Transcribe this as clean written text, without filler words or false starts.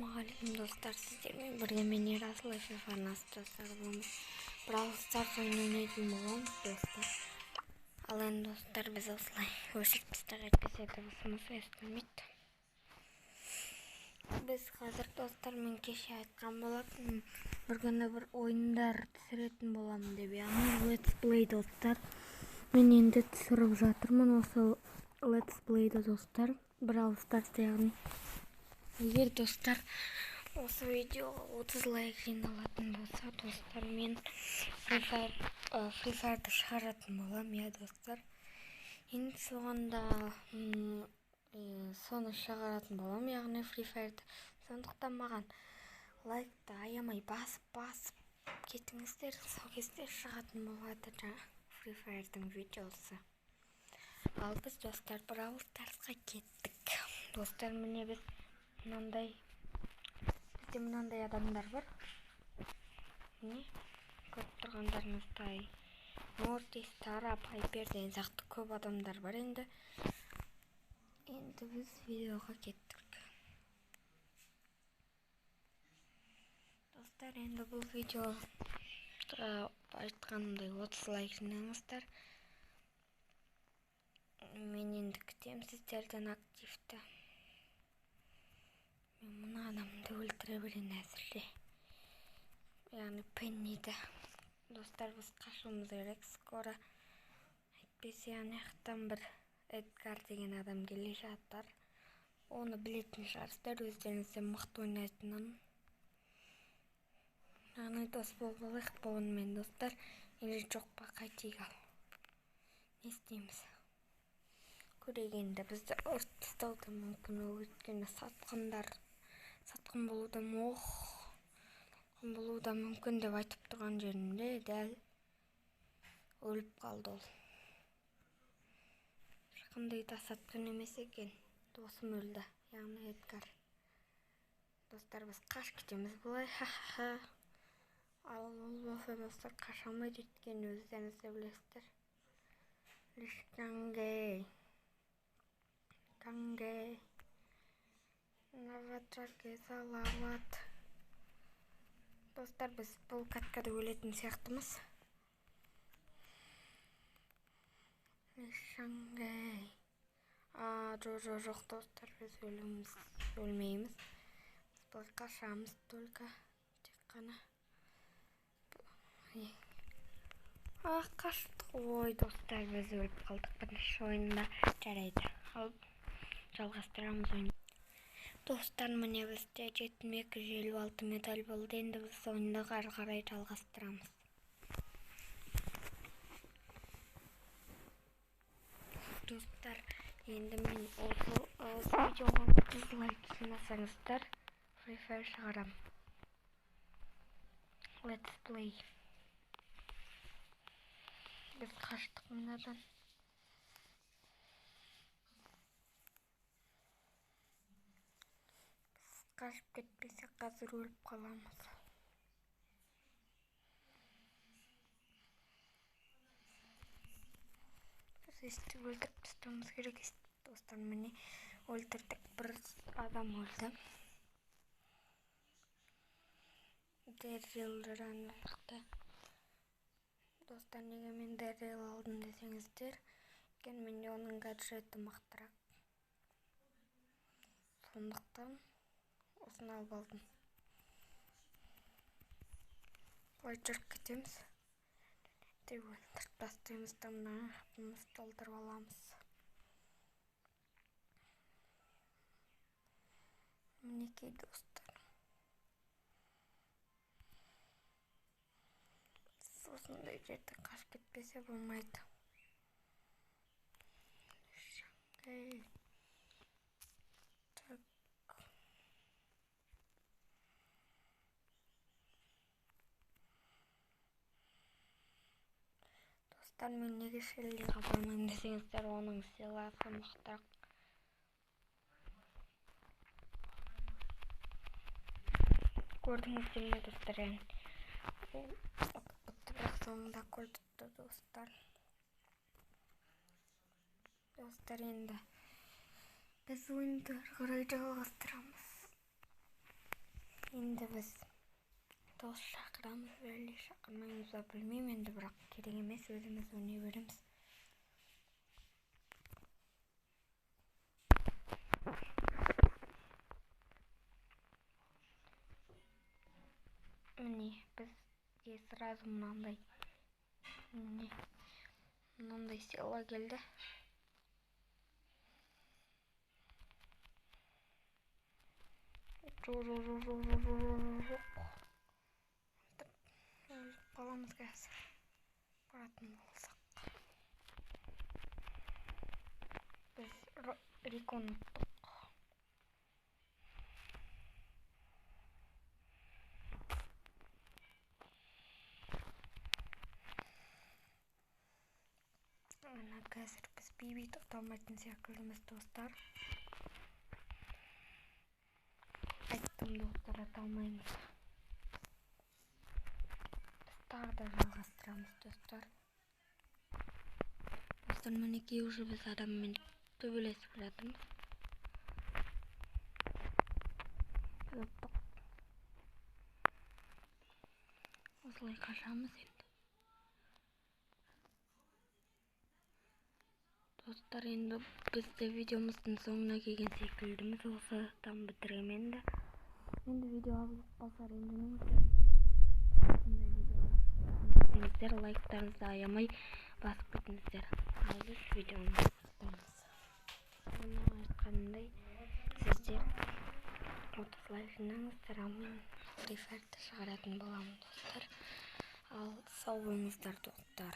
Ассалаумағалейкум достар, сіздермен бірге мен Ерасыл FIFA-ны достар боламыз. Brawl Stars ойнайтын боламыз достар. Ал енді достар, біз осылай өшіріп тастайық, әйтпесе дыбысымыз естілмейді. Біз қазір достар, мен кеше айтқан болатын, бір күні бір ойындар түсіретін боламын деп, яғни Let's Play достар. Мен енді түсіріп жатырмын осы Let's Play'ді достар, Brawl Stars яғни. Егер достар осы видеоға 30 лайк жиналатын болса, достар, мен Free Fire'ды шығаратын болам, я достар. Енді соғанда соны шығаратын болам, яғни Free Fire'ды. Сондықтан маған лайкты аямай басып кетіңіздер, сол кезде шығатын болады Free Fire'дың видеосы. Ал біз достар Brawl Stars'қа кеттік. Достар, міне бізде мынандай адамдар бар. Міне, көріп тұрғандарыңыздай Мортис, Тара, Пайпер деген сияқты көп адамдар бар. Енді біз видеоға кеттік. Достар, енді бұл видеоға айтқанымдай 30 лайк жинаңыздар. Мен енді күтем сіздерден активті. Мен мұны адамды өлтіре берейін әзірше. Яғни Пенниді. Достар, біз қашуымыз керек скоро. Әйтпесе аяқтан бір Эдгар деген адам келе жатыр. Оны білетін шығарсыздар, өздеріңізден мықты ойнайтынын. Яғни дос болайық онымен достар. Или жоқ па, қайтейік ал. Не істейміз? Көрегенде бізді ұрт тастауы мүмкін, өйткені сатқын болуы да мүмкін деп айтып тұрған жерімде дәл өліп қалды ол. Жақындай да сатқын емес екен, досым өлді, яғни Эдгар. Достар, біз қаш кетеміз бұлай, Ал ол болса достар қаша алмайды, өйткені өздеріңіз де білесіздер. Канге Наваджаке салават. Достар, біз бұл каткада өлетін сияқтымыз. Лишангей. Жоқ достар, біз өлмейміз. Біз бұл қашамыз только тек қана. Қаштық. Ой, достар, біз өліп қалдық бірінші ойында. Жарайды. Ал жалғастырамыз ойын. Достар, міне бізде 7256 медаль болды. Енді біз ойынды ары қарай жалғастырамыз. Достар, енді мен осы видеоға 30 лайк жинасаңыздар, Free Fire шығарам. Let's Play. Біз қаштық мынадан. Қашып кетпесе қазір өліп қаламыз. Біз естіп өлтіріп тастауымыз керек. Достар, міне өлтірдік, бір адам өлді. Дэрил ранықты. Достар, неге мен Дэрил алдым десеңіздер, екен менде оның гаджеті мықтырақ. Сондықтан осыны алып алдым. Бұлай жүріп кетеміз. Деп өлтіріп тастаймыз да мына ақтымыз толтырып аламыз. Мінекей достар. Осындай жерде қашып кетпесе болмайды. Достар, мен неге Шеллиға бармайын десеңіздер, оның сыйлығы мықтырақ. Көрдіңіздер ме достар, бірақ соңында көл тұтты достар. Достар, енді біз ойынды ары қарай жалғастырамыз. Енді біз дос шақырамыз, бәле шақырмаймыз ба білмеймін, енді бірақ керек емес, өзіміз ойнай береміз. Міне бізге сразу мынандай сыйлық келді. Қаламыз қазір баратын болсақ. Біз Рикон ұттық. Ана қазір біз биби тоқталмайтын секілдіміз, достар. Айттым, достар, аталмаймыз. Тағы да жалғастырамыз, достар. Достар, мінекей уже біз адаммен төбелесіп жатырмыз. Осылай қашамыз енді. Достар, енді біз де видеомыздың соңына келген секілдіміз. Осыдан бітірем енді. Енді видео азылып қалса ренжімеңіздер. Осындай видеолар көрсеңіздер, лайктарыңызды аямай басып кетіңіздер. Ал біз видеоны бастаймыз. Оны айтқанымдай, сіздер 30 лайк жинаңыздар, ал мен Free Fire'ды шығаратын боламын, достар. Ал сау болыңыздар, достар.